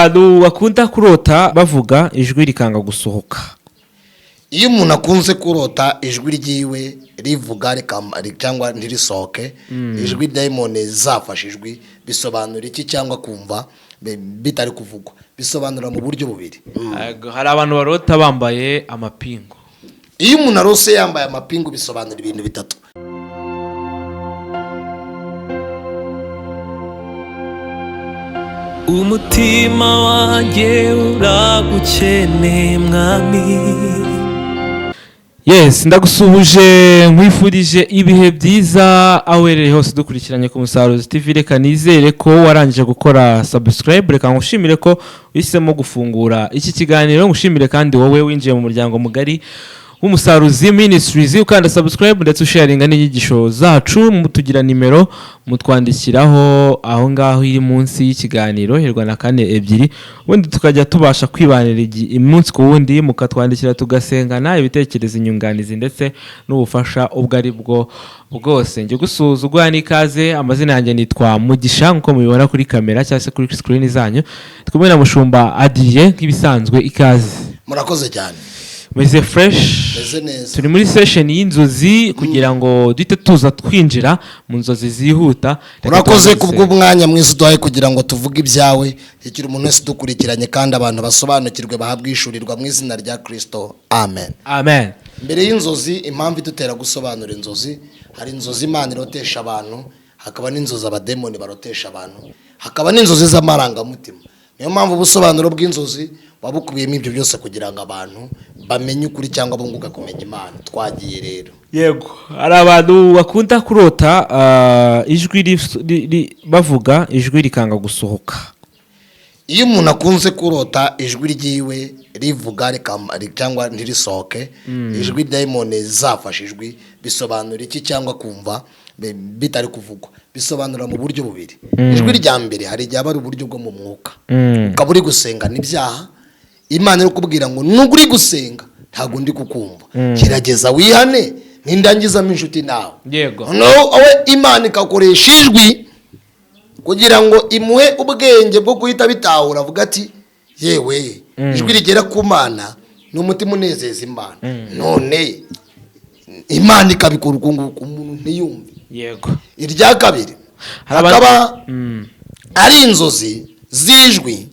Abantu bakunda kurota bavuga ijwi rikanga gusohoka. Iyo umuntu akunze kurota ijwi ryiwe rivuga cyangwa ntirisohoke, ijwi daimoni zafashe ijwi bisobanura iki cyangwa kumva bitari kuvugwa, bisobanura mu buryo bubiri. Hari abantu barota bambaye amapingu. Iyo umuntu arose yambaye amapingu bisobanura ibintu bitatu. Umutima wanjye uragukeneye mwami. Yes, ndagusuhuje nkwifurije ibihe byiza aho uherereye hose dukurikiranye ku Musaruzi TV. Reka nizere ko warangije gukora subscribe, reka ngushimire ko uhisemo gufungura iki kiganiro, ngushimire kandi wowe winjiye mu muryango mugari w'Umusaruzi Ministries, ukanda subscribe ndetse usharinga n'inyigisho zacu. Mutugira nimero mutwandikiraho aho ngaho iri munsi y'ikiganiro herwa na kane ebyiri, ubundi tukajya tubasha kwibanira umunsi ku wundi, mukatwandikira tugasengana ibitekerezo, inyunganizi ndetse n'ubufasha ubwo ari bwo bwose. Ngiye gusuhuza ugwa n'ikaze, amazina yanjye nitwa Mugisha nkuko mubibona kuri kamera cyangwa se kuri screen zanyu. Twumwe na Mushumba Adrien nk'ibisanzwe, ikaze. Murakoze cyane. Meze fresh. Turi muri session y'inzozi kugira ngo duhite tuza twinjira mu nzozi zihuta. Urakoze kubw'umwanya mwiza duhaye kugira ngo tuvuge ibyawe, ikiri umuntu wese dukurikiranye kandi abantu basobanukirwe bahabwe ishurirwa mu izina rya Kristo. Amen. Amen. Mbere y'inzozi, impamvu idutera gusobanura inzozi, hari inzozi Imana irotesha abantu, hakaba n'inzozi abademoni barotesha abantu, hakaba n'inzozi z'amarangamutima. Niyo mpamvu ubusobanuro bw'inzozi babukubiyemo ibyo byose kugira ngo abantu bamenye ukuri cyangwa bunguka kumenya Imana. Twagiye rero. Yego, hari abantu bakunda kurota ijwi bavuga ijwi rikanga gusohoka. Iyo umuntu akunze kurota ijwi ryiwe rivuga cyangwa ntirisohoke, ijwi daimoni zafashe ijwi bisobanura iki cyangwa kumva bitari kuvugwa, bisobanura mu buryo bubiri. Ijwi rya mbere hari igihe aba ari uburyo bwo mu mwuka, ukaba uri gusenga n'ibyaha, Imana iri kubwira ngo nubwo uri gusenga ntabwo ndi kukumva, kirageza wihane n'indangizamo inshuti nawe. Yego. Nawe Imana ikakoresha ijwi kugira ngo imuhe ubwenge bwo guhita bitahura, avuga ati yewe ijwi rigera ku Mana n'umutima unezeza Imana. None Imana ikabikora ukunguku umuntu ntiyumve. Yego. Irya kabiri hakaba ari inzozi z'ijwi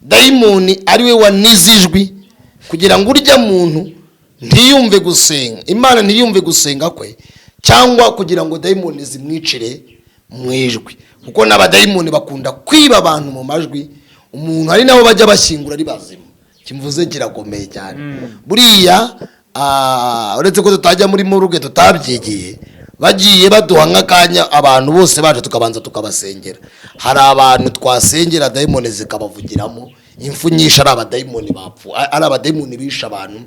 daimoni ariwe wanizijwi kugira ngo urya muntu ntiyumve gusenga, Imana ntiyumve gusenga kwe, cyangwa kugira ngo daimoni zimwicire mu ijwi, kuko n'abadaimoni bakunda kwiba abantu mu majwi. Umuntu hari nabo bajya bashyingura ari bazima, kimvuze kirakomeye cyane. Buriya uretse ko tutajya muri muruge tutabyigiye, bagiye baduha nk'akanya abantu bose baje tukabanza tukabasengera. Hari abantu twasengera daimoni zikabavugiramo, imfu nyinshi ari abadaimoni bapfu, ari abadaimoni bisha abantu,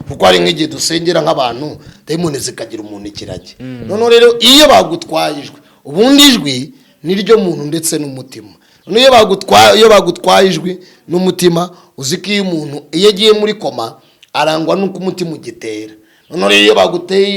kuko hari nk'igihe dusengera nk'abantu daimoni zikagira umuntu ikirage. None rero iyo bagutwaye ijwi, ubundi ijwi niryo muntu ndetse n'umutima. None iyo bagutwaye ijwi n'umutima, uzi ko iyo umuntu iyo agiye muri koma arangwa n'uko umutima ugitera. None rero iyo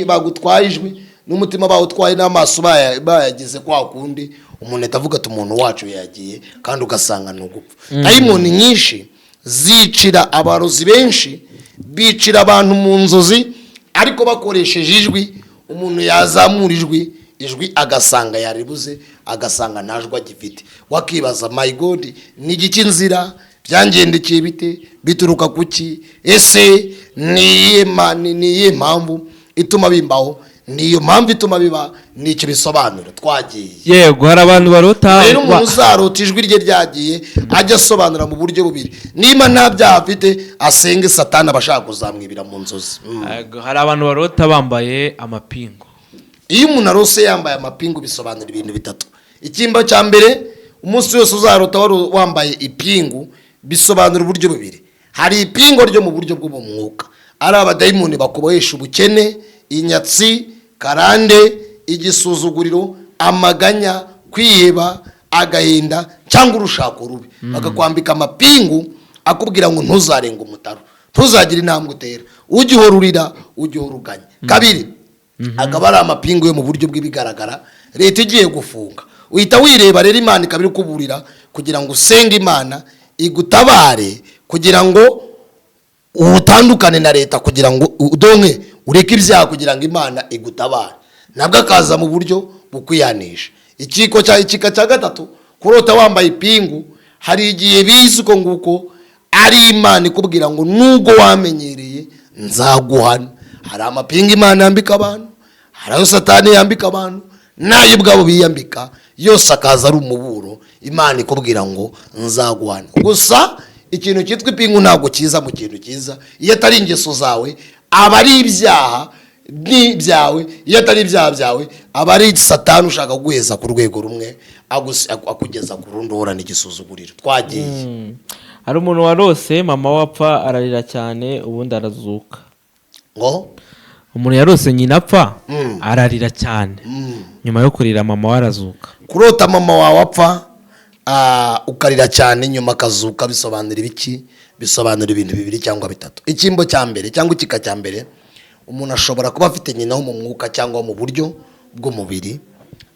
bagutwaye ijwi n'umutima bawutwaye n'amaso bayagize kwa kundi, umuntu atavuga ati umuntu wacu yagiye, kandi ugasanga ni ugupfa. Daimoni nyinshi zicira abarozi benshi, bicira abantu mu nzozi ariko bakoresheje ijwi. Umuntu yazamura ijwi agasanga yaribuze, agasanga ntajwe agifite, wakibaza my God ni igiki nzira, byangendekeye bite, bituruka kuki, ese niye mpamvu ituma bimbaho, niyo mpamvu ituma biba, nicyo bisobanura. Twagiye. Yego, hari abantu barota rero umuntu uzarota ijwi rye ryagiye ajya asobanura mu buryo bubiri. Niba nta byaha afite asenge Satani abashaka kuzamwibira mu nzozi. Yego, hari abantu barota bambaye amapingu. Iyo umuntu arose yambaye amapingu bisobanura ibintu bitatu. Ikimba cya mbere, umunsi wose uzarota wambaye ipingu bisobanura uburyo bubiri. Hari ipingo ryo mu buryo bw'umwuka, ari abadaimoni bakubohesha ubukene, inyatsi, karande, igisuzuguriro, amaganya, kwiheba, agahinda cyangwa urushako rubi. Bakakwambika amapingu akubwira ngo ntuzarenga umutaro, ntuzagire intambwe utera, ujye uhorurira, ujye uhoruganya. Kabiri, akaba ari amapingu yo mu buryo bw'ibigaragara, leta igiye gufunga, uhita wireba rero Imana ikabiri kuburira kugira ngo usenge Imana igutabare kugira ngo utandukane na leta, kugira ngo udonke ureke ibyaha, kugira ngo Imana igutabare. Nabwo akaza mu buryo bukwiyanisha. Ikika cya gatatu, kurota wambaye ipingu, hari igihe bizi uko nguko ari Imana ikubwira ngo nubwo wamenyereye nzaguhana. Hari amapingu Imana yambika abantu, hari ayo Satani yambika abantu, nayo ubwabo biyambika, yose akaza ari umuburo Imana ikubwira ngo nzaguhana. Gusa ikintu cyitwa ipingu ntabwo kiza mu kintu cyiza. Iyo atari ingeso zawe aba ari ibyaha byawe, iyo atari ibyaha byawe aba ari Satani ushaka kuguheza ku rwego rumwe akugeza ku rundi, uhorana igisuzuguriro. Twagiye. Hari umuntu warose mama wapfa ararira cyane ubundi arazuka. Ngo umuntu yarose nyina apfa ararira cyane, nyuma yo kurira mama warazuka. Kurota mama wawe apfa ukarira cyane nyuma akazuka bisobanura ibiki? Bisobanura ibintu bibiri cyangwa bitatu. Ikimbo cya mbere cyangwa ikika cya mbere, umuntu ashobora kuba afite nyina wo mu mwuka cyangwa mu buryo bw'umubiri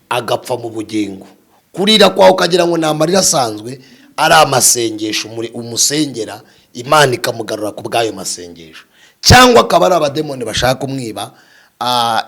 agapfa mu bugingo. Kurira kwawe ukagira ngo ni amarira asanzwe, ari amasengesho umusengera, Imana ikamugarura ku bw'ayo masengesho. Cyangwa akaba ari abademoni bashaka kumwiba,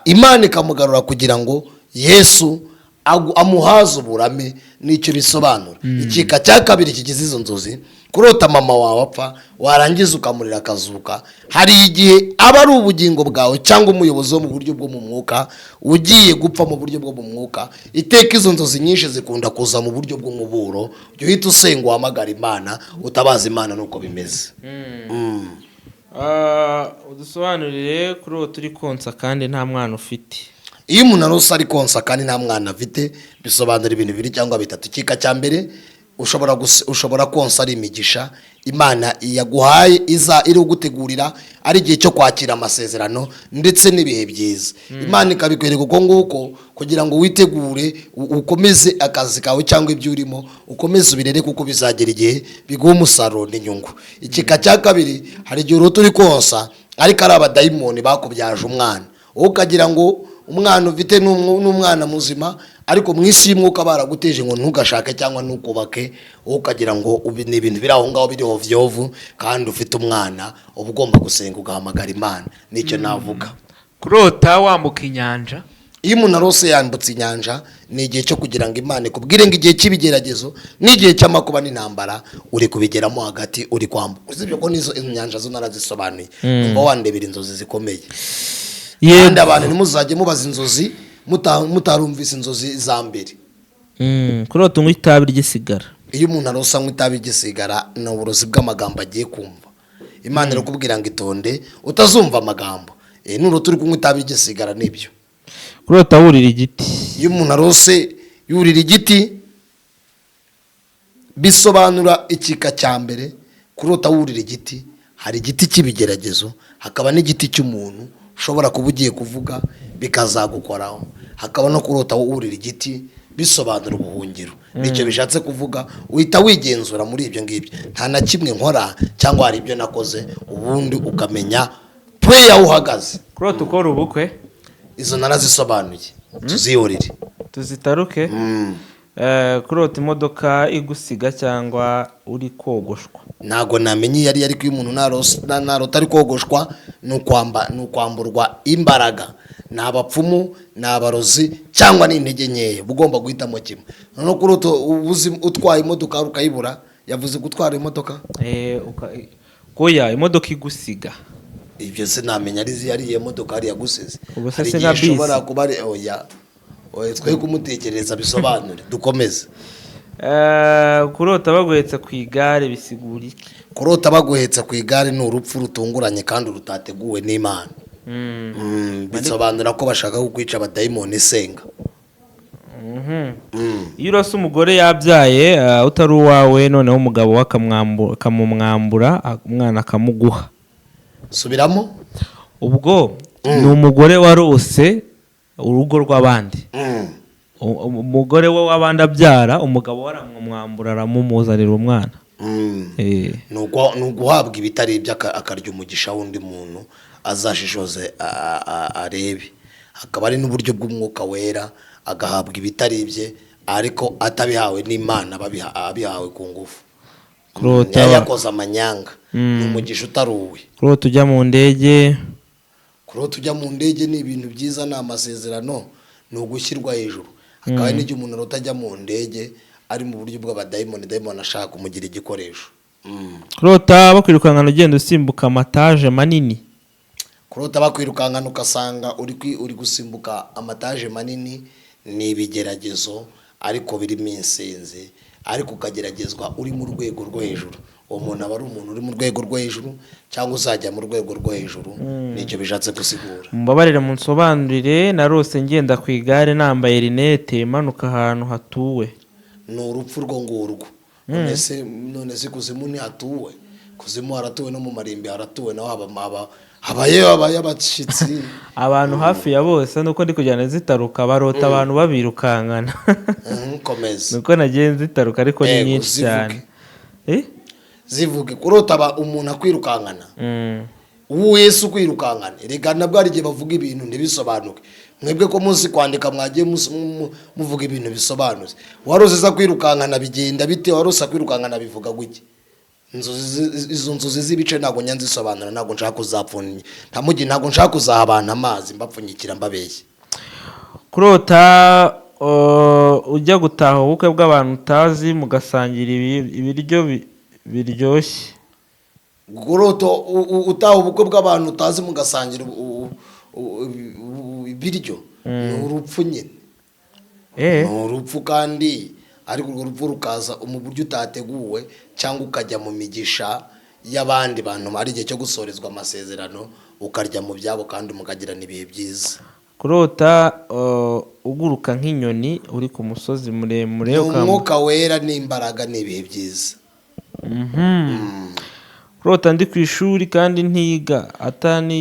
Imana ikamugarura kugira ngo Yesu amuhaze uburame. Nicyo bisobanura. Ikika cya kabiri kigize izo nzozi, kurota mama wawe apfa warangiza ukamurira akazuka. Hari igihe aba ari ubugingo bwawe cyangwa umuyobozi wo mu buryo bwo mu mwuka ugiye gupfa mu buryo bwo mu mwuka. Iteka izo nzozi nyinshi zikunda kuza mu buryo bw'umuburo. Jya uhita usenga, uhamagara Imana, utabaza Imana nuko bimeze. Udusobanurire kuri uwo turi konsa kandi nta mwana ufite. Iyo umuntu arose ari konsa kandi nta mwana afite, bisobanura ibintu bibiri cyangwa bitatu. Ikika cya mbere, ushobora konsa ari imigisha Imana yaguhaye iri gutegurira, ari igihe cyo kwakira amasezerano ndetse n'ibihe byiza. Imana ikabikwereka uko nguko kugira ngo witegure, ukomeze akazi kawe cyangwa ibyo urimo, ukomeze ubirere kuko bizagera igihe biguha umusaruro n'inyungu. Ikika cya kabiri, hari igihe urota uri konsa ariko ari abadayimoni bakubyaje umwana, wowe ukagira ngo umwana ufite n'umwana muzima, ariko mu isi y'umwuka baraguteje ngo ntugashake cyangwa ntukubake, wowe ukagira ngo ni ibintu biri aho ngaho biriho vyovu, kandi ufite umwana uba ugomba gusenga ugahamagara Imana. Nicyo navuga. Kurota wambuka inyanja, iyo umuntu arose yambutse inyanja, ni igihe cyo kugira ngo Imana ikubwire ngo igihe cy'ibigeragezo n'igihe cy'amakuba n'intambara uri kubigeramo hagati, uri kwambuka. Usibye ko n'izo inyanja zo narazisobanuye, ngo wandebera inzozi zikomeye. Kandi abantu ntimuzajye mubaza inzozi mutarumvise inzozi za mbere. Kurota unywa itabi ry'isigara. Iyo umuntu arosa anywa itabi ry'isigara, ni uburozi bw'amagambo agiye kumva. Imana irakubwira ngo itonde utazumva amagambo. Nurota uri kunywa itabi ry'isigara nibyo. Kurota wurira igiti. Iyo umuntu arose yurira igiti, bisobanura ikika cya mbere. Kurota wurira igiti, hari igiti cy'ibigeragezo, hakaba n'igiti cy'umuntu ushobora kuba ugiye kuvuga bikazagukoraho. Hakaba no kurota wurira igiti, bisobanura ubuhungiro. Nicyo bishatse kuvuga, uhita wigenzura muri ibyo ngibyo. Nta na kimwe nkora cyangwa hari ibyo nakoze, ubundi ukamenya yaho uhagaze. Kurota ukora ubukwe, izo narazisobanuye, tuzihorere tuzitaruke. Kurota imodoka igusiga cyangwa uri kogoshwa. Ntago namenye iyo ari ariko iyo umuntu narota ari kogoshwa, ni ukwamburwa imbaraga. Ni abapfumu, ni abarozi cyangwa n'intege nkeya, ugomba guhitamo kimwe. Noneho kurota utwaye imodoka ukayibura, yavuze gutwara imodoka, koya imodoka igusiga. Ibyo se namenya ari iyo modoka ari yagusize. Hari igihe ushobora kuba ari oya twe kumutekereza bisobanure. Dukomeze. Kurota baguhetse ku igare bisigura iki? Kurota baguhetse ku igare ni urupfu rutunguranye kandi rutateguwe n'Imana. Bisobanura ko bashaka kukwica abadayimoni senga. Iyo urose umugore yabyaye utari uwawe, noneho umugabo we akamumwambura umwana akamuguha. Subiramo. Ubwo ni umugore warose urugo rw'abandi. Umugore we w'abandi abyara, umugabo we aramwambura aramumuzanira umwana. Ni uguhabwa ibitari ibyo akarya umugisha w'undi muntu azashishoze arebe. Hakaba ari n'uburyo bw'umwuka wera, agahabwa ibitari ibye ariko atabihawe n'Imana, abihawe ku ngufu. kurota yakoze amanyanga ni umugisha utaruwe. kurota ujya mu ndege, kurota ujya mu ndege ni ibintu byiza, ni amasezerano, ni ugushyirwa hejuru. Akaba n'igihe umuntu arota ajya mu ndege ari mu buryo bw'abadayimoni, dayimoni ashaka kumugira igikoresho. kurota bakwirukankana ugenda usimbuka amataje manini, kurota bakwirukankana ugasanga uri gusimbuka amataje manini, ni ibigeragezo ariko birimo insenzi, ariko ukageragezwa uri mu rwego rwo hejuru. Uwo muntu aba ari umuntu uri mu rwego rwo hejuru cyangwa uzajya mu rwego rwo hejuru. Nicyo bishatse gusigura. mumbabarire munsobanurire, narose ngenda ku igare nambaye rinete manuka ahantu hatuwe. Ni urupfu rwo ngurwo. None se kuzimu ntihatuwe? Kuzimu haratuwe, no mu marimbi haratuwe, naho habaye abashyitsi. Abantu hafi ya bose nuko ndi kujyana zitaruka barota abantu babirukankana. Komeza. nuko nagiye nzitaruka ariko ni nyinshi cyane. Zivuge kurota umuntu akwirukankana. Wese ukwirukankana, reka nabwo hari igihe bavuga ibintu ntibisobanuke. Mwebwe ko muzi kwandika mwagiye muvuga ibintu bisobanutse. Warose za kwirukankana bigenda bite? Warose kwirukankana bivuga gute? Izo nzozi z'ibice ntago nyanzisobanura, ntago nshaka kuzapfunya. Ntago nshaka kuzahabana amazi mbapfunyikira mbabeshye. Kurota ujya gutaha ubukwe bw'abantu utazi mugasangira ibiryo biryoshye. Kurota utaha ubukwe bw'abantu utazi mugasangira ibiryo, ni urupfu nyine. Ni urupfu kandi ariko urwo rupfu rukaza mu buryo utateguwe, cyangwa ukajya mu migisha y'abandi bantu ari igihe cyo gusorezwa amasezerano, ukarya mu byabo kandi mukagirana ibihe byiza. Kurota uguruka nk'inyoni uri ku musozi muremure, umwuka wera n'imbaraga, ni ibihe byiza. Kurota ndi ku ishuri kandi ntiga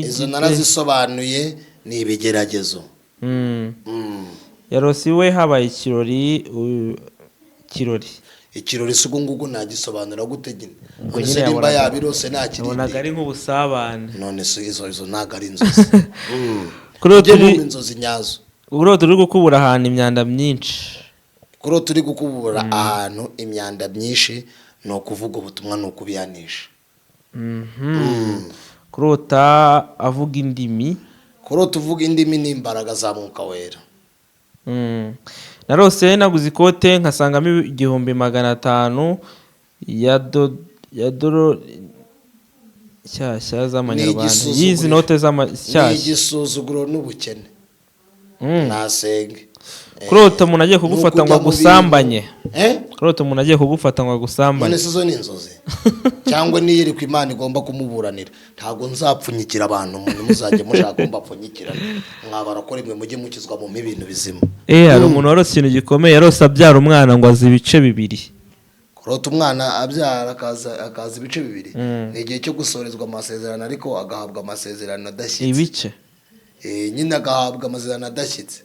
izo narazisobanuye, ni ibigeragezo. yarose iwe habaye ikirori si ubwo ngubwo nagisobanura gute nyine? None se nimba yabirose ntakirinde, nabonaga ari nk'ubusabane. None se izo ntago ari inzozi. Kurota uri inzozi nyazo. Kurota uri gukubura ahantu imyanda myinshi. Kurota uri gukubura ahantu imyanda myinshi, ni ukuvuga ubutumwa, ni ukubihanisha. Kurota avuga indimi. Kurota uvuga indimi ni imbaraga za mwuka wera. Narose naguze ikote nkasangamo 1500 ya doro shyashya z'amanyarwanda. Yizi note z'amashyashya. Ni igisuzuguro n'ubukene. Nasenge. Kurota umuntu agiye kugufata ngo agusambanye. Kurota umuntu agiye kugufata ngo agusambanye. None sizo ni inzozi. Cyangwa niyiri ku Imana igomba kumuburanira. Ntago nzapfunyikira abantu, umuntu muzajye mushaka mbapfunyikirana. Mwabarakora imwe mujye mukizwa mu ibintu bizima. Hari umuntu warose ikintu gikomeye, yarose abyara umwana ngo azi ibice bibiri. Kurota umwana abyara akaza ibice bibiri. Ni igihe cyo gusorezwa amasezerano, ariko agahabwa amasezerano adashyitse. Ibice nyine agahabwa amasezerano adashyitse.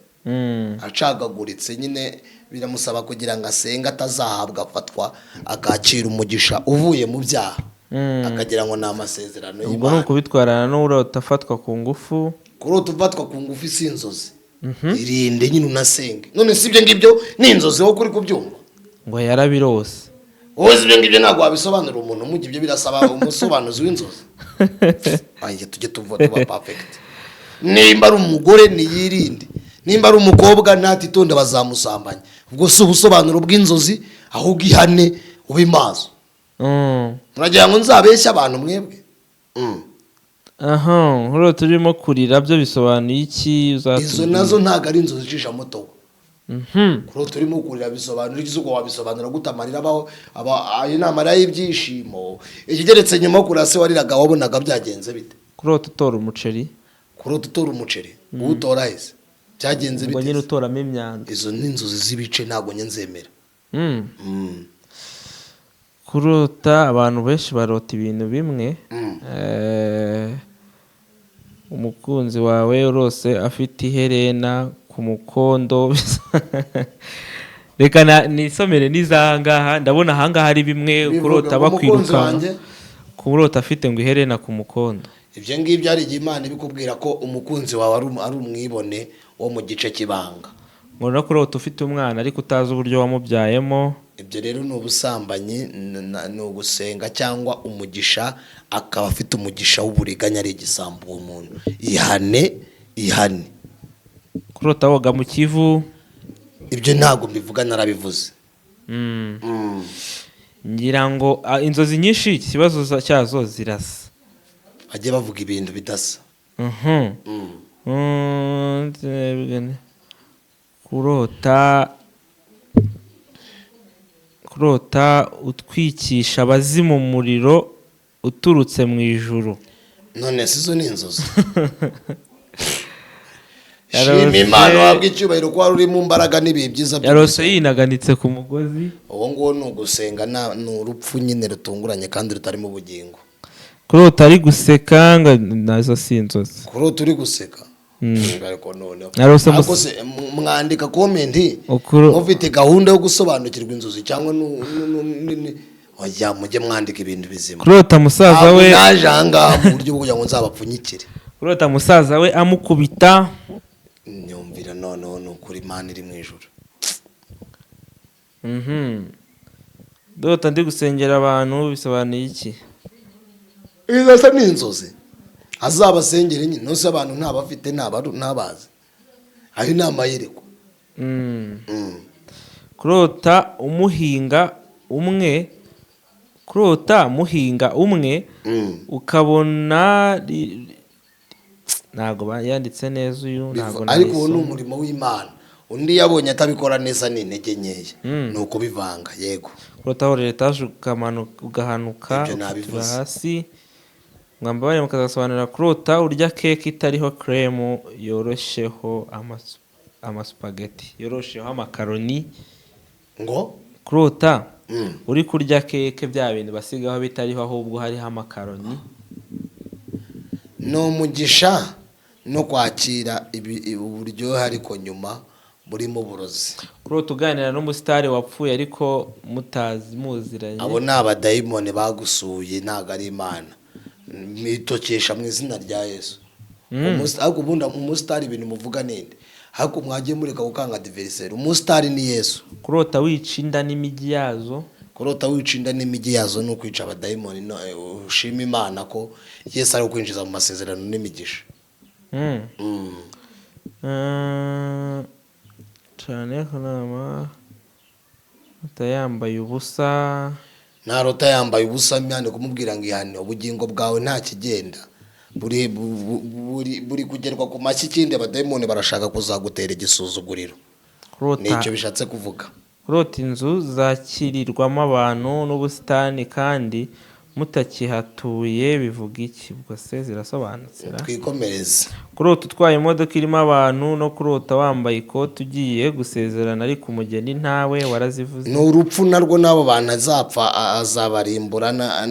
Acagaguritse nyine, biramusaba kugira ngo asenge atazahabwa afatwa, akakira umugisha uvuye mu byaha, akagira ngo ni amasezerano y'Imana. Ubwo ni ukubitwarana n'urota afatwa ku ngufu. Kurota ufatwa ku ngufu si inzozi. Irinde nyine unasenge. None si ibyo ngibyo ni inzozi wowe kuri kubyumva? Ngo yarabirose. Wowe ibyo ngibyo ntabwo wabisobanura umuntu mu gihe birasaba umusobanuzi w'inzozi. Banjye tujye tuba perfect. Nimba ari umugore niyirinde, nimba ari umukobwa natitonde bazamusambanya. Ubwo si ubusobanuro bw'inzozi, ahubwo ihane ube maso. Muragira ngo nzabeshya abantu mwebwe? Kurota urimo kurira byo bisobanuye iki? Izo nazo ntago ari inzozi cisha muto. Kurota urimo kurira bisobanura iki? Uko wabisobanura gutamarira abaho ayo namara y'ibyishimo. Ikigeretse nyuma kurase wariraga wabonaga byagenze bite? Kurota utora umuceri. Kurota utora umuceri, utora hese cyagenze bite? Ngo nyine utoramo imyanda. Izo ni inzozi z'ibice, ntago nyenzemera. Kurota abantu benshi barota ibintu bimwe. Umukunzi wawe urose afite iherena ku mukondo. Reka nisomere n'izangaha, ndabona ahangaha ari bimwe. Kurota bakwiruka, kurota afite ngo iherena ku mukondo. Ibyo ngibyo ari igihe Imana ibikubwira ko umukunzi wawe ari umwibone wo mu gice kibanga. Ngo kurota ufite umwana ariko utazi uburyo wamubyayemo. ibyo rero ni ubusambanyi, ni ugusenga cyangwa umugisha, akaba afite umugisha w'uburiganya, ari igisambo uwo muntu. ihane kurota woga mu Kivu, ibyo ntabwo mbivuga, narabivuze. ngira ngo inzozi nyinshi ikibazo cyazo zirasa, bajye bavuga ibintu bidasa. kurota utwikisha abazimu umuriro uturutse mu ijuru. None sizo ni inzozi. Shima Imana, wabwa icyubahiro ko wari uri mu mbaraga n'ibihe byiza. Yarose yinaganitse ku mugozi. Uwo nguwo ni ugusenga, ni urupfu nyine rutunguranye kandi rutarimo ubugingo. Kurota ari guseka ngo nazo si inzozi. Kurota uri guseka. Ariko noneho mwandika komenti mufite gahunda yo gusobanukirwa inzozi cyangwa oya mujye mwandika ibintu bizima. Kurota musaza we naje ahangaha mu buryo bwo kugira ngo nzabapfunyikire. Kurota musaza we amukubita. Nyumvira noneho ni ukuri Imana iri mu ijuru. Dota ndi gusengera abantu bisobanuye iki? Izasa ni inzozi. Azabasengera nyine, nose abantu ntabafite ntabazi. Ari nama yereko. Kurota umuhinga umwe, kurota muhinga umwe ukabona ntago yanditse neza uyu, ntago ariko uwo ni umurimo w'Imana. Undi yabonye atabikora neza ni intege nkeya, nuko bivanga. Yego. Kurota aho etaje ukamanuka ugahanuka hasi. Mwamba bari mukazasobanura kurota urya keke itariho creme yorosheho amaspaghetti, yorosheho amakaroni. Ngo kurota uri kurya keke bya bintu basigaho bitariho ahubwo hariho amakaroni. No mugisha no kwakira uburyohe ariko nyuma burimo burozi. Kurota uganira n'umusitari wapfuye ariko mutazi muziranye. Abo ni abadayimoni bagusuye, ntago ari Imana. Mitokesha mu izina rya Yesu. Ariko ubundi umusitari ibintu muvuga ninde? Ariko mwagiye mureka gukanga adversaire. Umusitari ni Yesu. Kurota wicinda n'imigi yazo. Kurota wicinda n'imigi yazo no kwica abadayimoni. Ushima Imana ko Yesu ari kwinjiza mu masezerano n'imigisha. Cyane kanama utayambaye ubusa. Narota yambaye ubusa myane kumubwira ngo ihane ubugingo bwawe nta kigenda. Buri kugerwa ku mashyi, kindi abadayimoni barashaka kuzagutera igisuzuguriro. Nicyo bishatse kuvuga. Kurota inzu zakirirwamo abantu n'ubusitani kandi mutakihatuye bivuga iki? Ubwo se zirasobanutse. Twikomereze. Kurota utwaye imodoka irimo abantu no kurota wambaye ikoti ugiye gusezerana ariko umugeni ntawe warazivuze. Ni urupfu narwo n'abo bantu azapfa azabarimbura,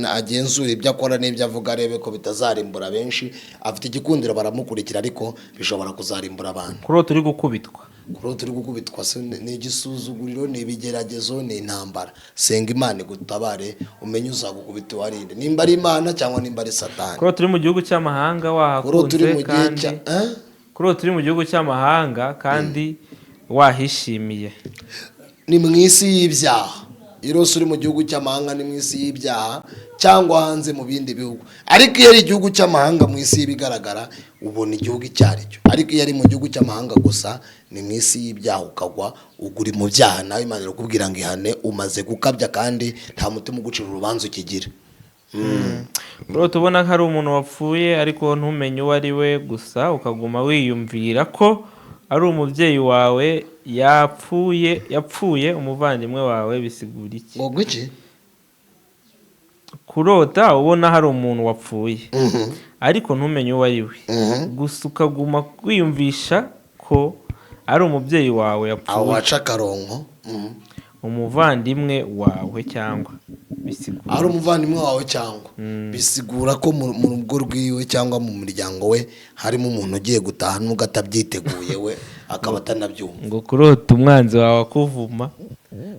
agenzura ibyo akora n'ibyo avuga arebe ko bitazarimbura benshi. Afite igikundiro baramukurikira ariko bishobora kuzarimbura abantu. Kurota uri gukubitwa. Kurota uri gukubitwa ni igisuzuguriro, ni ibigeragezo, ni intambara. Senga Imana igutabare umenye uzagukubita warinde, nimba ari Imana cyangwa nimba ari Satani. Kurota uri mu gihugu cy'amahanga wahakunze kandi kurota uri mu gihugu cy'amahanga kandi wahishimiye. Ni mu isi y'ibyaha. Irose uri mu gihugu cy'amahanga ni mu isi y'ibyaha cyangwa hanze mu bindi bihugu. Ariko iyo ari igihugu cy'amahanga mu isi y'ibigaragara ubona igihugu icyari cyo. Ariko iyo ari mu gihugu cy'amahanga gusa ni mu isi y'ibyaha ukagwa uguri mu byaha, nawe Imana irakubwira ngo ihane umaze gukabya kandi nta mutima ugucira urubanza ukigira. Kurota ubona ko hari umuntu wapfuye ariko ntumenye uwo ari we, gusa ukaguma wiyumvira ko ari umubyeyi wawe yapfuye umuvandimwe wawe bisigura iki? Ngo iki? Kurota ubona hari umuntu wapfuye ariko ntumenye uwo ari we, gusa ukaguma wiyumvisha ko ari umubyeyi wawe yapfuye. Aho waca akarongo. Umuvandimwe wawe cyangwa bisigura ari umuvandimwe wawe cyangwa bisigura ko mu rugo rwiwe cyangwa mu muryango we harimo umuntu ugiye gutaha nubwo atabyiteguye we akaba atanabyumva. Ngo kurota umwanzi wawe akuvuma.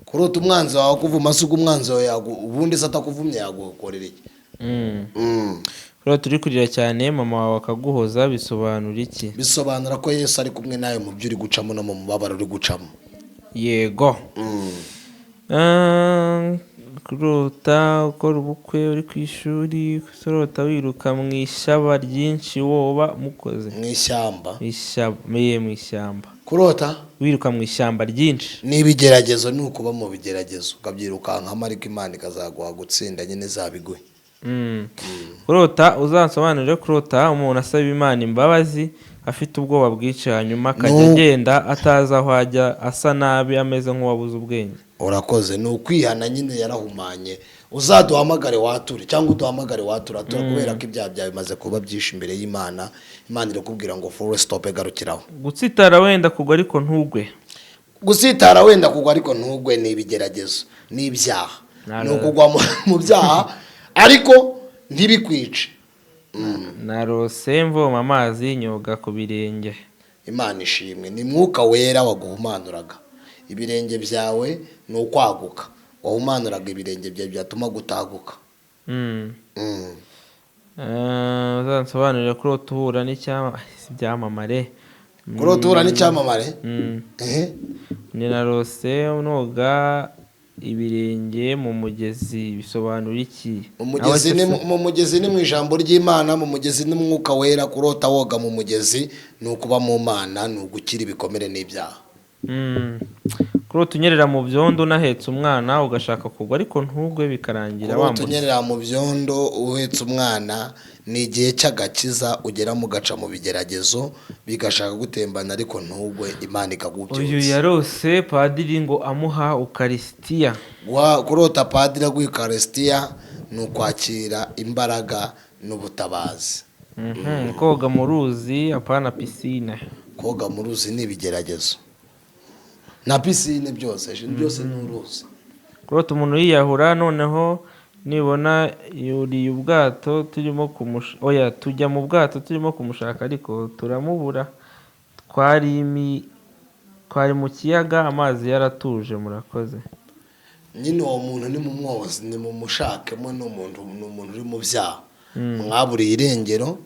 Kurota umwanzi wawe akuvuma si umwanzi wawe ubundi se atakuvumye yagukorera iki? Kurota uri kurira cyane mama wawe akaguhoza bisobanura iki? Bisobanura ko Yesu ari kumwe nawe mu byo uri gucamo no mu mubabaro uri gucamo. Yego. kurota ukora ubukwe uri ku ishuri, kurota wiruka mu ishaba ryinshi woba mukoze mu ishyamba. mu ishyamba Kurota wiruka mu ishyamba ryinshi n'ibigeragezo, ni ukuba mu bigeragezo ukabyirukankamo, ariko Imana ikazaguha gutsinda nyine zabiguhe. kurota uzansobanurire kurota umuntu asaba Imana imbabazi afite ubwoba bwinshi, hanyuma akajya agenda atazi aho ajya, asa nabi, ameze nk'uwabuze ubwenge. Urakoze, ni ukwihana nyine, yarahumanye. Uzaduhamagare wature, cyangwa uduhamagare watura kubera ko ibyaha byawe bimaze kuba byinshi imbere y'Imana. Imana irakubwira ngo full stop, garukiraho. Gutsitara wenda kugwa ariko ntugwe. Gusitara wenda kugwa ariko ntugwe ni ibigeragezo, ni ibyaha. Ni ukugwa mu byaha ariko ntibikwice. Narose mvoma amazi nyoga ku birenge. Imana ishimwe, ni Mwuka Wera waguhumanuraga. Ibirenge byawe ni ukwaguka, wahumanuraga ibirenge byawe byatuma gutaguka. Uzansobanurira kurota uhura n'icyamamare. Kurota uhura n'icyamamare? Ni narose noga ibirenge mu mugezi, bisobanura iki? Mu mugezi ni mu ijambo ry'Imana, mu mugezi ni Mwuka Wera. Kurota woga mu mugezi ni ukuba mu Mana, ni ugukira ibikomere n'ibyaha. Kurota unyerera mu byondo unahetse umwana ugashaka kugwa ariko ntugwe bikarangira wambutse. Kurota unyerera mu byondo uhetse umwana ni igihe cy'agakiza, ugera mu gaca mu bigeragezo bigashaka gutembana ariko ntugwe, Imana ikagubyutsa. Uyu yarose padiri ngo amuha Ukarisitiya. Kurota padiri aguha Ukarisitiya ni ukwakira imbaraga n'ubutabazi. Koga mu ruzi apana pisine. Koga mu ruzi ni ibigeragezo na pisine, byose ni uruzi. Kurota umuntu yiyahura, noneho nibona yuriye ubwato turimo tujya mu bwato turimo kumushaka ariko turamubura, twari mu kiyaga amazi yaratuje. Murakoze. Nyine uwo muntu ni mu mwozi, ni mu mushakemo, ni umuntu uri mu byaha. Mwaburiye irengero,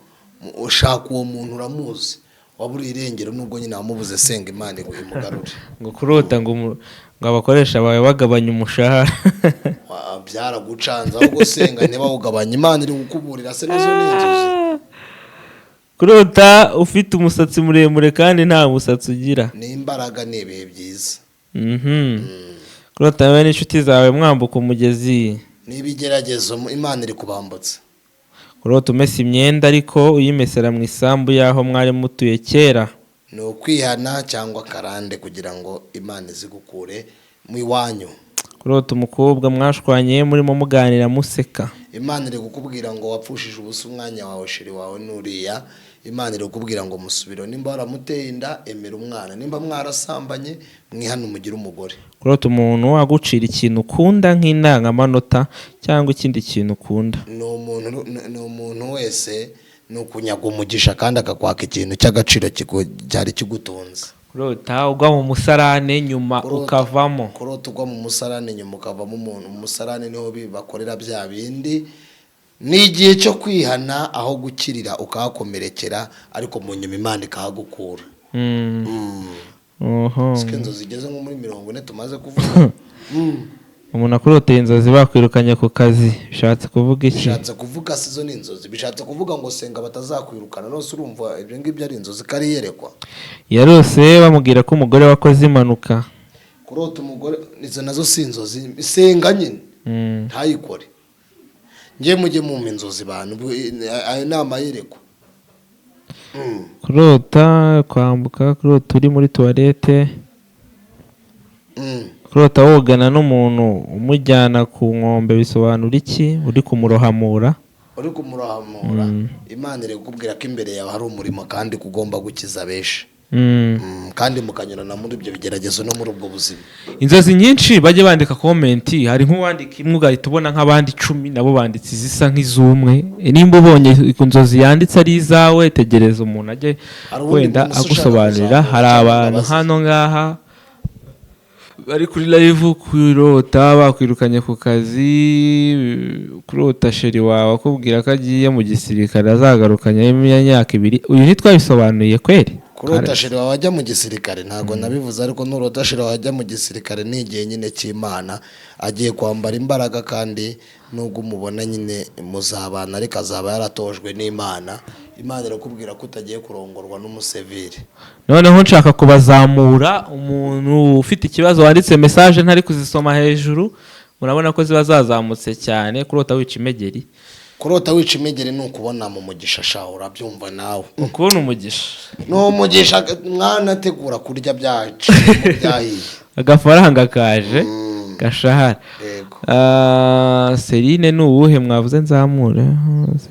ushaka uwo muntu uramuzi, waburiye irengero nubwo nyine wamubuze, senga Imana imugarure. Ngo kurota ngo abakoresha bawe bagabanya umushahara. Byaragucanze, ahubwo senga ntibawugabanye, Imana iri gukuburira. Se nazo ni inzozi. Kurota ufite umusatsi muremure kandi nta musatsi ugira, ni imbaraga, ni ibihe byiza. Kurota wowe n'inshuti zawe mwambuka umugezi, ni ibigeragezo, Imana iri kubambutsa. Kurota umesa imyenda ariko uyimesera mu isambu y'aho mwari mutuye kera, ni ukwihana cyangwa karande kugira ngo Imana izigukure mu iwanyu. Kurota umukobwa mwashwanye murimo muganira museka, Imana iri kukubwira ngo wapfushije ubusa umwanya wawe, sheri wawe nuriya. Imana iri kukubwira ngo musubiro, nimba waramuteye inda emera umwana, nimba mwarasambanye mwihane umugire umugore. Kurota umuntu agucira ikintu ukunda nk'indangamanota cyangwa ikindi kintu ukunda, ni umuntu wese ni ukunyaga umugisha kandi akakwaka ikintu cy'agaciro cyari kigutunze. Kurota ugwa mu musarane nyuma ukavamo. Kurota ugwa mu musarane nyuma ukavamo. Umuntu mu musarane niho bakorera bya bindi. Ni igihe cyo kwihana aho gukirira ukahakomerekera, ariko mu nyuma Imana ikahagukura. Inzozi zigeze nko muri 40 tumaze kuvuga. Umuntu akuroteye inzozi bakwirukanye ku kazi, bishatse kuvuga iki? Bishatse kuvuga sizo ni inzozi, bishatse kuvuga ngo senga batazakwirukana. Nose urumva ibyo ngibyo ari inzozi kari yerekwa. Yarose bamubwira ko umugore wakoze impanuka. Kurota umugore nizo nazo si inzozi, senga nyine ntayikore. Ngiye mujye mu inzozi bantu, ayo nama yerekwa. Kurota kwambuka, kurota uri muri toilette, kurota wogana n'umuntu umujyana ku nkombe, bisobanura iki? Uri kumurohamura. Uri kumurohamura, Imana iri kukubwira ko imbere yawe hari umurimo kandi kugomba gukiza benshi. Kandi mukanyurana muri ibyo bigeragezo no muri ubwo buzima. Inzozi nyinshi bajye bandika komenti, hari nk'uwandika imwe ugahita ubona nk'abandi 10 nabo banditse zisa nk'izumwe. Nimba ubonye inzozi yanditse ari izawe, tegereza umuntu ajye wenda agusobanurira. Hari abantu hano ngaha bari kuri live kurota bakwirukanye ku kazi, kurota sheri wawe akubwira ko agiye mu gisirikare azagarukanya imyaka 2. Uyu ntitwabisobanuye kweri? kurota shira wajya mu gisirikare ntago nabivuze ariko nurota shira wajya mu gisirikare ni igihe nyine cy'Imana agiye kwambara imbaraga kandi nubwo umubona nyine muzabana ariko azaba yaratojwe n'Imana. Imana irakubwira ko utagiye kurongorwa n'umuseveri. noneho nshaka kubazamura umuntu ufite ikibazo wanditse message ntari kuzisoma hejuru murabona ko ziba zazamutse cyane. Kurota wica imegeri, kurota wica imegeri ni ukubona mu mugisha sha urabyumva nawe. ukubona umugisha no mugisha mwana ategura kurya byacu byahiye agafaranga kaje gashahara. yego Serine ni uwuhe mwavuze nzamure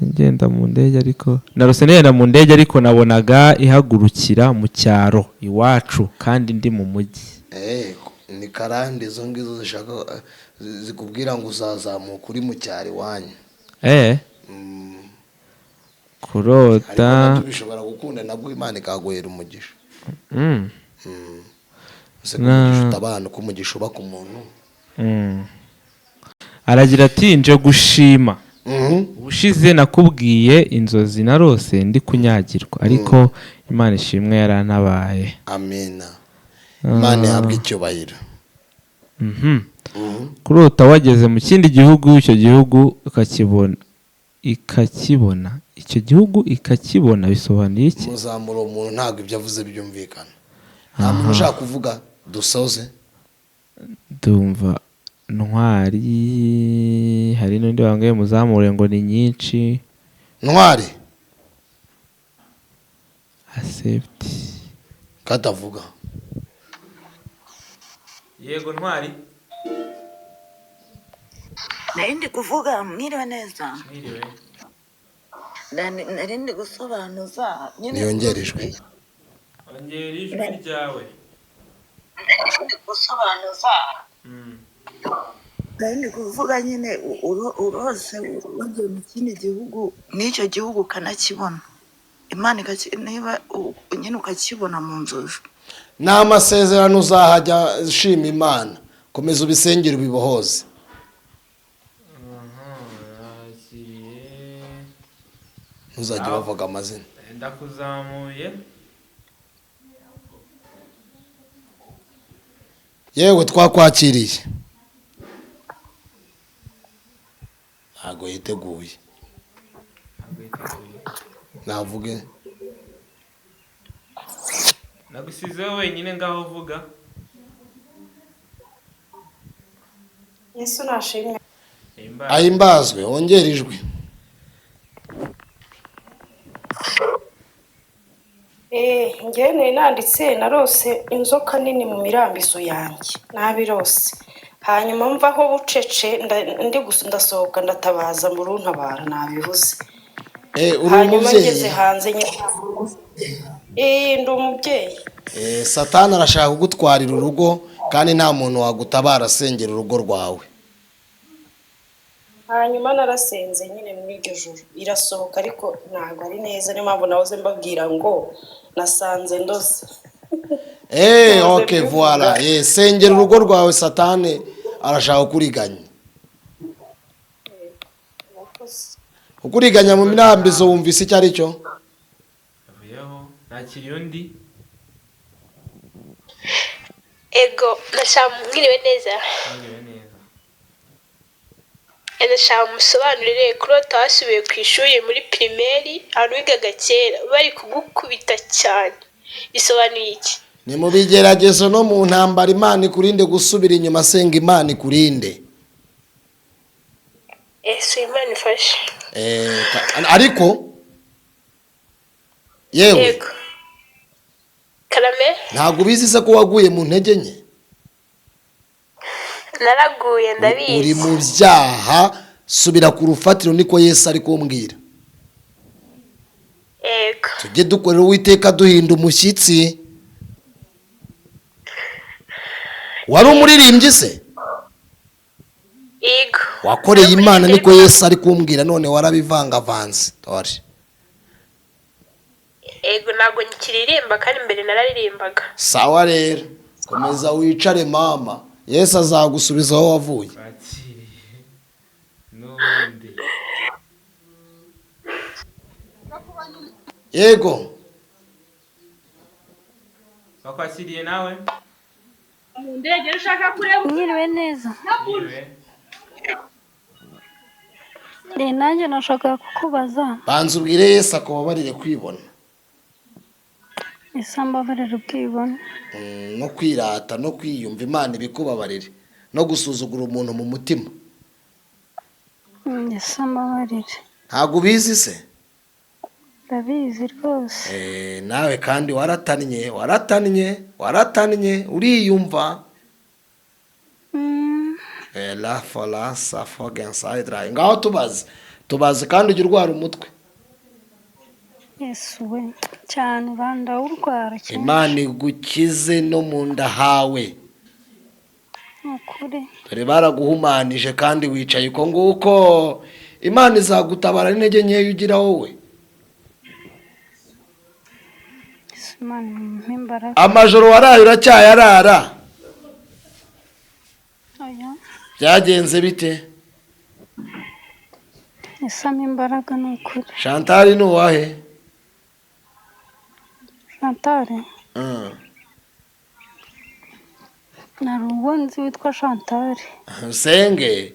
ngenda mu ndege ariko narose nenda mu ndege ariko nabonaga ihagurukira mu cyaro iwacu kandi ndi mu mujyi. ni karande izo ngizo zishaka zikubwira ngo uzazamuka uri mu cyari wanyu. Kurota bishobora gukunda nabwo Imana ikaguhera umugisha. Abana ko umugisha uba ku muntu. Aragira ati nje gushima ubushize nakubwiye inzozi narose ndi kunyagirwa ariko Imana ishimwe yarantabaye. Amina. Imana ihabwe icyubahiro. Kurota wageze mu kindi gihugu icyo gihugu ikakibona icyo gihugu ikakibona bisobanuye iki? Muzamura umuntu ntabwo ibyo avuze byumvikana. Nta muntu ushaka kuvuga dusoze. Ndumva ntwari hari n'undi wangaye muzamure ngo ni nyinshi. Ntwari accept katavuga. Yego ntwari narindi kuvuga mwiriwe neza. mwiriwe narindi gusobanuza niyongerejwe ongera ijwi ryawe. narindi gusobanuza narindi kuvuga nyine urose wagiye mu kindi gihugu n'icyo gihugu ukanakibona Imana niba nyine ukakibona mu nzozi. Ni amasezerano uzahajya ushima Imana. Komeza ubisengere ubibohoze. Ntuzajye bavuga amazina. Ndakuzamuye. Yewe twakwakiriye. Ntago yiteguye. Navuge. Nagusizeho wenyine ngaho vuga. Yesu nashimwe. Ahimbazwe wongera ijwi. Njye nanditse narose inzoka nini mu mirambizo yanjye nabirose hanyuma mvaho bucece ndasohoka ndatabaza mu runtabara nabivuze. Hanyuma ngeze hanze ndi umubyeyi. Satani arashaka kugutwarira urugo kandi nta muntu wagutabara asengera urugo rwawe. Hanyuma narasenze nyine muri iryo joro irasohoka ariko ntabwo ari neza niyo mpamvu nahoze mbabwira ngo nasanze ndoze. Okay voilà. Sengera urugo rwawe Satani arashaka kuriganya. Ukuriganya mu mirambizo wumvise icyo ari cyo? Avuyeho nakiriyo ndi. Ego mwiriwe neza. Mwiriwe neza. Ndashaka musobanurire kurota wasubiye ku ishuri muri primaire arugaga kera bari kugukubita cyane bisobanuye iki? Ni mu bigeragezo no mu ntambara Imana ikurinde gusubira inyuma senga Imana ikurinde. Imana ifashe. Ariko yewe Karame ntabwo ubizi se ko waguye mu ntege nke? Naraguye ndabizi. Uri mu byaha subira ku rufatiro niko Yesu ari kumbwira. Yego. Tujye dukorera Uwiteka duhinda umushyitsi. Wari umuririmbyi se? Yego. Wakoreye Imana niko Yesu ari kumbwira none warabivangavanze. Tori. Yego ntabwo nkiririmba kandi mbere nararirimbaga. Sawa rero. Komeza wicare mama. Yesu azagusubiza aho wavuye. Nundi. Yego. Wakwakiriye nawe? Mwiriwe neza. Nanjye nashakaga kukubaza. banza ubwire Yesu akubabarire kwibona Ese ambabarire ubwibone. no kwirata no kwiyumva Imana ibikubabarire no gusuzugura umuntu mu mutima. Ese ambabarire. Ntabwo ubizi se? Ndabizi rwose. Nawe kandi waratannye uriyumva. La falasa fogensaidra. Ngaho tubaze kandi ujya urwara umutwe. Yesu we cyane banda urwara cyane. Imana igukize no mu nda hawe. Ukuri. Dore baraguhumanije kandi wicaye uko nguko. Imana izagutabara n'intege nkeya ugira wowe. Imana imbaraga. Amajoro waraye uracyayarara. Oya. Byagenze bite? Isama imbaraga n'ukuri. Chantal ni uwahe? Chantal. Nari ubundi witwa Chantal. Senge.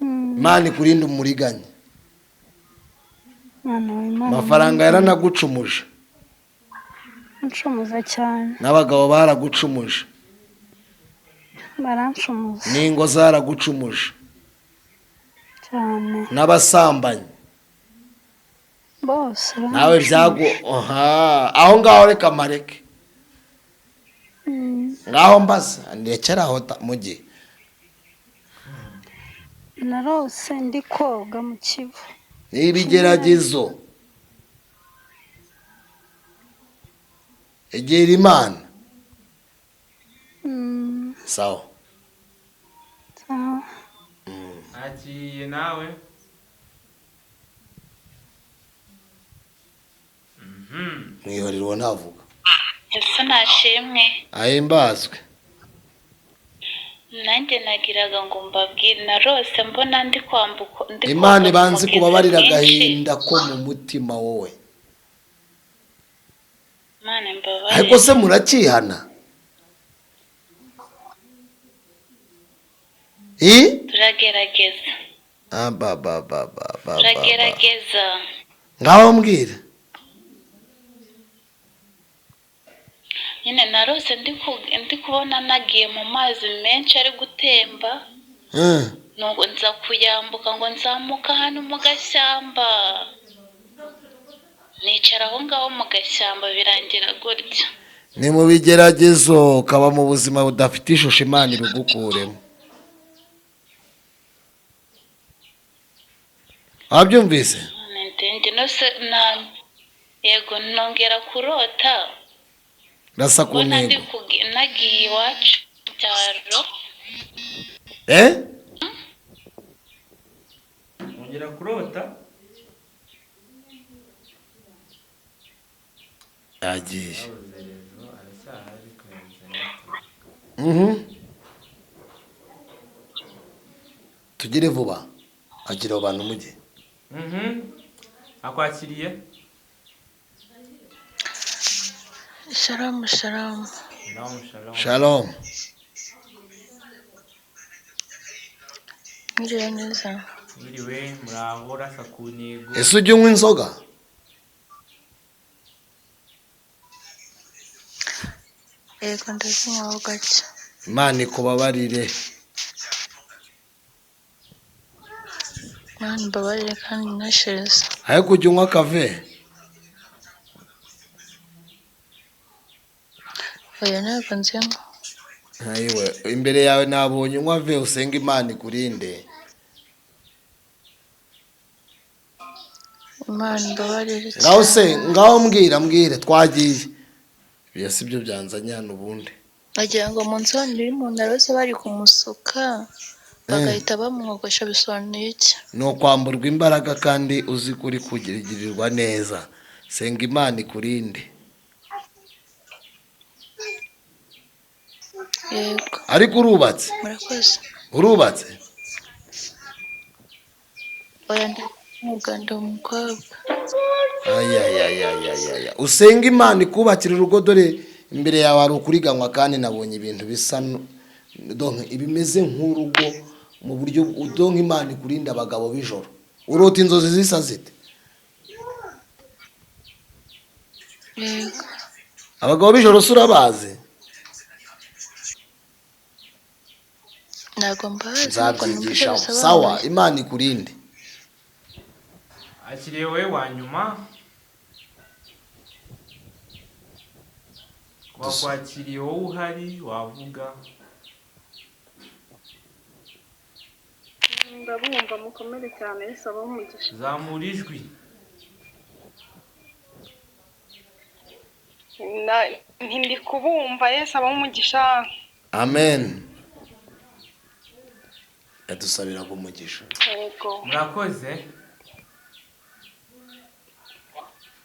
Imana ikurinde umuriganya. Amafaranga yaranagucumuje. Ncumuza cyane. N'abagabo baragucumuje. Barancumuza. N'ingo zaragucumuje. Cyane. N'abasambanyi. Bose. Nawe aho ngaho reka mareke. Ngaho mbaza ndekera aho mugiye. Narose ndi koga mu Kivu. N'ibigeragezo. Egera Imana. Sawa. Sawa. Agiye nawe? Mwihorero ntavuga. Yesu nashimwe. Ahimbazwe. Nanjye nagiraga ngo mbabwire narose mbona ndi kwambuka Imana ibanze kubabarira agahinda ko mu mutima wowe. Imana mbabarira. Ariko se murakihana? Turagerageza. Turagerageza. Ngaho mbwira. Nyine narose ndi kubona nagiye mu mazi menshi ari gutemba. Nuko nza kuyambuka ngo nzamuka hano mu gashyamba. Nicara aho ngaho mu gashyamba birangira gutya. Ni mu bigeragezo ukaba mu buzima budafite ishusho Imana ibigukuremo. Wabyumvise? Yego nongera kurota. Rasa ku ntego. Nagiye iwacu cyaro. Nongera kurota? Agiye. Tugire vuba. Agira abantu mujye. Akwakiriye? Shalom. Shalom. Mwiriwe neza. Mwiriwe muraho rasa ku ntego. Ese ujya unywa inzoga? Yego ndazinywa gake. Imana ikubabarire. Imana imbabarire kandi nashiriza. Ariko ujya unywa kave? Oya ntabwo nzinywa. Ayiwe imbere yawe nabonye unywa ve usenga Imana ikurinde. Imana imbabarire. Ngaho mbwira twagiye. Ibyo si byo byanzanye hano ubundi. Agira ngo mu nsobanurire umuntu arose bari kumusuka bagahita bamwogosha bisobanuye iki? Ni ukwamburwa imbaraga kandi uzi kuri kugirirwa neza. Senga Imana ikurinde. Yego. Ariko urubatse? Murakoze. Urubatse? Oya ndi umukobwa. ayayayayaya usenga imana ikubakira urugo, dore imbere yawe hari ukuriganywa kandi nabonye ibintu bisa ibimeze nk'urugo mu buryo udonka imana ikurinda abagabo b'ijoro. Urota inzozi zisa zite? Abagabo b'ijoro surabazi? Ntabwo mbazi. Nzabyigisha. Sawa, imana ikurinde. akiriye wowe wa nyuma wakwakiriye wowe uhari wavuga. Ndabumva mukomere cyane, Yesu abahe umugisha. Zamura ijwi. Ndi kubumva, Yesu abahe umugisha. Amen. Yadusabira umugisha. Yego. Murakoze.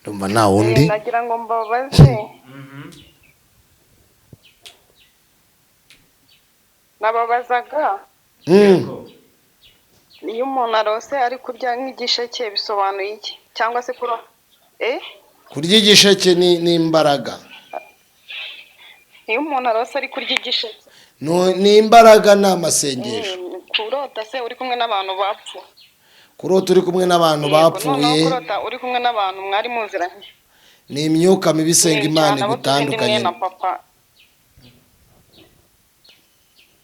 Ndumva nta wundi. Nagira ngo mbabaze. Nababazaga. Iyo umuntu arose ari kurya nk'igisheke bisobanuye iki? Cyangwa se kurya igisheke ni imbaraga. Iyo umuntu arose ari kurya igisheke ni imbaraga, ni amasengesho. Kurota se uri kumwe n'abantu bapfuye. Kurota uri kumwe n'abantu bapfuye. Kurota uri kumwe n'abantu mwari muziranye. Ni imyuka mibi isenga imana igutandukanye.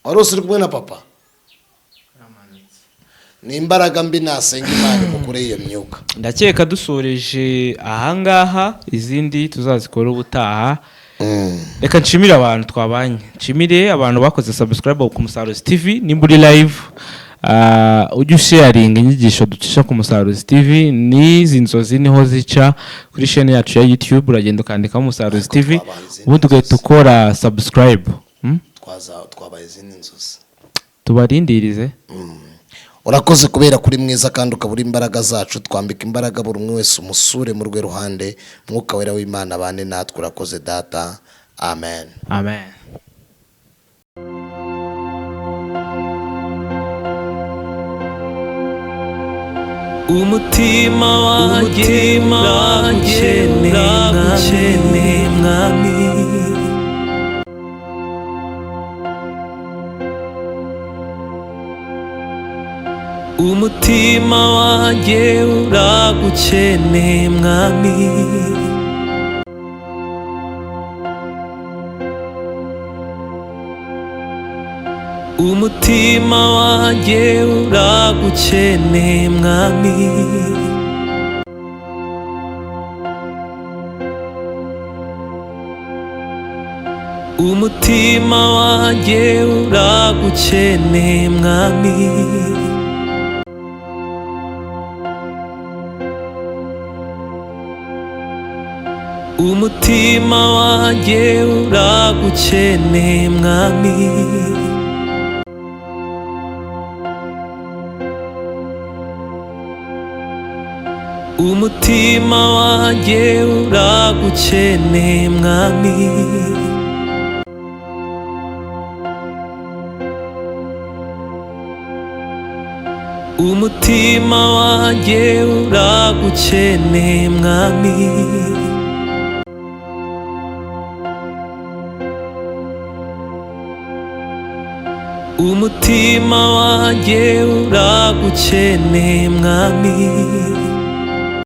Warose uri kumwe na papa? Ni imbaraga mbi nasenga imana mukure iyo myuka. Ndakeka dusoreje ahangaha, izindi tuzazikora ubutaha. Reka nshimire abantu twabanye, nshimire abantu bakoze subscribe ku Musaruzi TV. Nimba uri live ujye sharing inyigisho ducisha ku Musaruzi TV. N'izi nzozi niho zica kuri channel yacu ya YouTube, uragenda ukandikaho Musaruzi TV ubundi ugahita ukora subscribe. Twabaye izindi nzozi tubarindirize. Urakoze kubera kuri mwiza kandi ukabura imbaraga zacu, twambika imbaraga buri umwe wese umusure mu rwe ruhande, mwuka wera w'Imana bane natwe. Urakoze data. Amen. Amen. Umutima wanjye uragukeneye mwami. Umutima wanjye uragukeneye mwami. Umutima wanjye uragukeneye mwami. Umutima wanjye uragukeneye mwami. Umutima wanjye uragukeneye mwami. Umutima wanjye uragukeneye mwami. Umutima wanjye uragukeneye mwami. Umutima wanjye uragukeneye mwami.